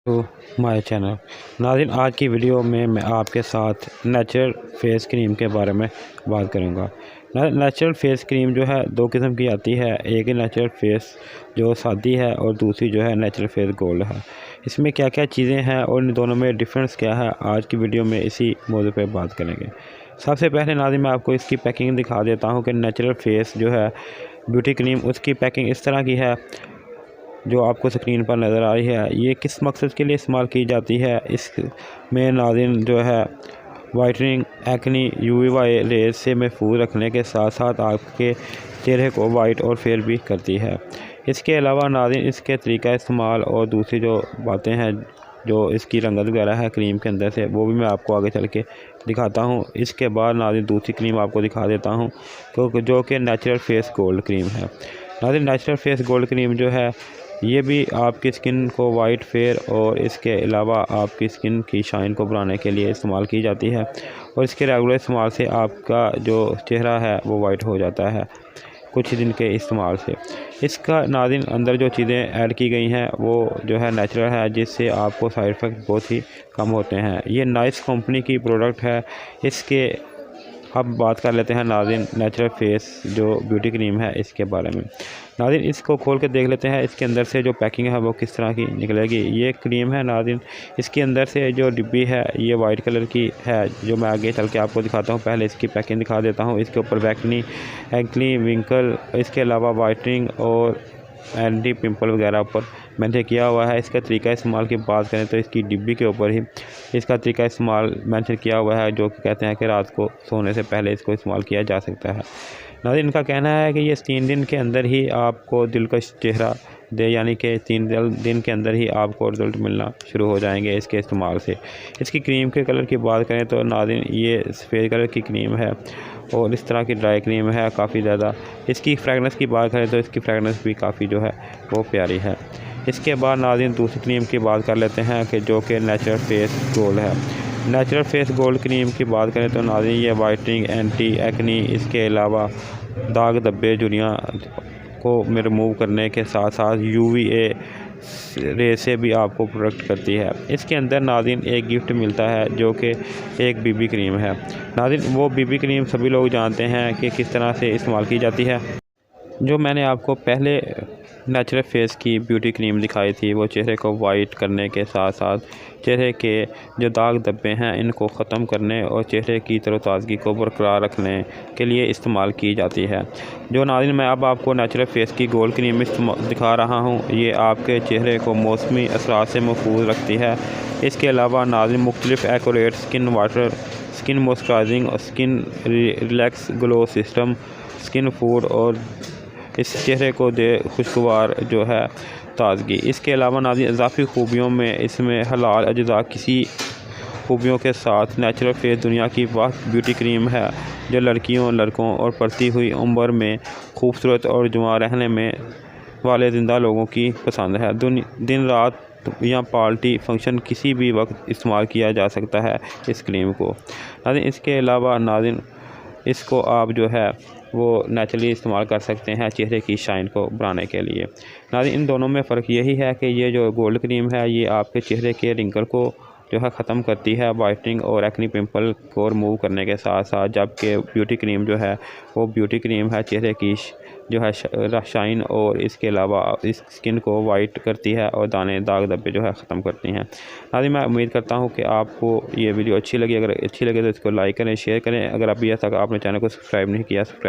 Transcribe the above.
तो my channel नाज़रीन, आज की वीडियो में मैं आपके साथ नेचुरल फेस क्रीम के बारे में बात करूंगा। नेचुरल फेस क्रीम जो है दो किस्म की आती है। एक ही नेचुरल फेस जो सादी है और दूसरी जो है नेचुरल फेस गोल्ड है। इसमें क्या क्या चीज़ें हैं और इन दोनों में डिफरेंस क्या है, आज की वीडियो में इसी मौजू पे बात करेंगे। सबसे पहले नाज़रीन, मैं आपको इसकी पैकिंग दिखा देता हूँ कि नेचुरल फेस जो है ब्यूटी क्रीम, उसकी पैकिंग इस तरह की है जो आपको स्क्रीन पर नज़र आ रही है। ये किस मकसद के लिए इस्तेमाल की जाती है, इसमें नाज़रीन जो है वाइटनिंग, एक्नी, यूवी रेज से महफूज रखने के साथ साथ आपके चेहरे को वाइट और फेयर भी करती है। इसके अलावा नाज़रीन इसके तरीका इस्तेमाल और दूसरी जो बातें हैं, जो इसकी रंगत वगैरह है क्रीम के अंदर से, वो भी मैं आपको आगे चल के दिखाता हूँ। इसके बाद नाज़रीन दूसरी क्रीम आपको दिखा देता हूँ जो कि नेचुरल फेस गोल्ड क्रीम है। नाज़रीन नेचुरल फेस गोल्ड क्रीम जो है ये भी आपकी स्किन को वाइट, फेयर और इसके अलावा आपकी स्किन की शाइन को बढ़ाने के लिए इस्तेमाल की जाती है और इसके रेगुलर इस्तेमाल से आपका जो चेहरा है वो वाइट हो जाता है कुछ दिन के इस्तेमाल से। इसका नाज़रीन अंदर जो चीज़ें ऐड की गई हैं वो जो है नेचुरल है, जिससे आपको साइड इफ़ेक्ट बहुत ही कम होते हैं। ये नाइस कंपनी की प्रोडक्ट है। इसके अब बात कर लेते हैं नाज़रीन नेचुरल फेस जो ब्यूटी क्रीम है इसके बारे में। नाज़रीन इसको खोल के देख लेते हैं इसके अंदर से जो पैकिंग है वो किस तरह की निकलेगी। ये क्रीम है नाज़रीन, इसके अंदर से जो डिब्बी है ये वाइट कलर की है, जो मैं आगे चल के आपको दिखाता हूँ। पहले इसकी पैकिंग दिखा देता हूँ। इसके ऊपर एक्नी, विंकल, इसके अलावा वाइटनिंग और एंटी पिंपल वगैरह ऊपर मैंने किया हुआ है। इसका तरीका इस्तेमाल की बात करें तो इसकी डिब्बी के ऊपर ही इसका तरीका इस्तेमाल मेंशन किया हुआ है, जो कि कहते हैं कि रात को सोने से पहले इसको इस्तेमाल किया जा सकता है। नाज़रीन इनका कहना है कि ये 3 दिन के अंदर ही आपको दिलकश चेहरा दे, यानी कि 3 दिन के अंदर ही आपको रिज़ल्ट मिलना शुरू हो जाएंगे इसके इस्तेमाल से। इसकी क्रीम के कलर की बात करें तो नाज़रीन ये सफ़ेद कलर की क्रीम है और इस तरह की ड्राई क्रीम है काफ़ी ज़्यादा। इसकी फ्रेगनेंस की बात करें तो इसकी फ्रेगनेंस भी काफ़ी जो है वो प्यारी है। इसके बाद नाज़रीन दूसरी क्रीम की बात कर लेते हैं कि जो कि नेचुरल फेस गोल्ड है। नेचुरल फेस गोल्ड क्रीम की बात करें तो नाज़रीन ये वाइटनिंग, एंटी एक्नी, इसके अलावा दाग धब्बे, झुर्रियाँ को रिमूव करने के साथ साथ UVA रे से भी आपको प्रोटेक्ट करती है। इसके अंदर नाज़रीन एक गिफ्ट मिलता है जो कि एक BB क्रीम है। नाज़रीन वो BB क्रीम सभी लोग जानते हैं कि किस तरह से इस्तेमाल की जाती है। जो मैंने आपको पहले नेचुरल फेस की ब्यूटी क्रीम दिखाई थी वो चेहरे को वाइट करने के साथ साथ चेहरे के जो दाग धब्बे हैं इनको ख़त्म करने और चेहरे की तरोताज़गी को बरकरार रखने के लिए इस्तेमाल की जाती है। जो नाज़रीन मैं अब आपको नेचुरल फेस की गोल्ड क्रीम दिखा रहा हूँ, ये आपके चेहरे को मौसमी असरात से महफूज रखती है। इसके अलावा नाज़रीन मुख्तलिफ accurate skin water, skin moisturising और skin relax glow system, skin food और इस चेहरे को दे खुशगवार जो है ताज़गी। इसके अलावा नाज़रीन इजाफी खूबियों में इसमें हलाल अज्जा किसी खूबियों के साथ नेचुरल फेस दुनिया की वह ब्यूटी क्रीम है जो लड़कियों, लड़कों और बढ़ती हुई उम्र में खूबसूरत और जवां रहने में वाले ज़िंदा लोगों की पसंद है। दिन रात या पार्टी फंक्शन किसी भी वक्त इस्तेमाल किया जा सकता है इस क्रीम को। नाज़रीन इसके अलावा नाज़रीन इसको आप जो है वो नेचुरली इस्तेमाल कर सकते हैं चेहरे की शाइन को बढ़ाने के लिए। नाज़रीन इन दोनों में फ़र्क यही है कि ये जो गोल्ड क्रीम है ये आपके चेहरे के रिंकल को जो है ख़त्म करती है, वाइटनिंग और एक्नी पिंपल को रिमूव करने के साथ साथ, जबकि ब्यूटी क्रीम जो है वो ब्यूटी क्रीम है चेहरे की जो है शाइन और इसके अलावा इस स्किन को वाइट करती है और दाने, दाग धब्बे जो है ख़त्म करती हैं। नाज़रीन मैं उम्मीद करता हूँ कि आपको ये वीडियो अच्छी लगी। अगर अच्छी लगे तो इसको लाइक करें, शेयर करें। अगर अभी तक आपने चैनल को सब्सक्राइब नहीं किया, सब्सक्राइब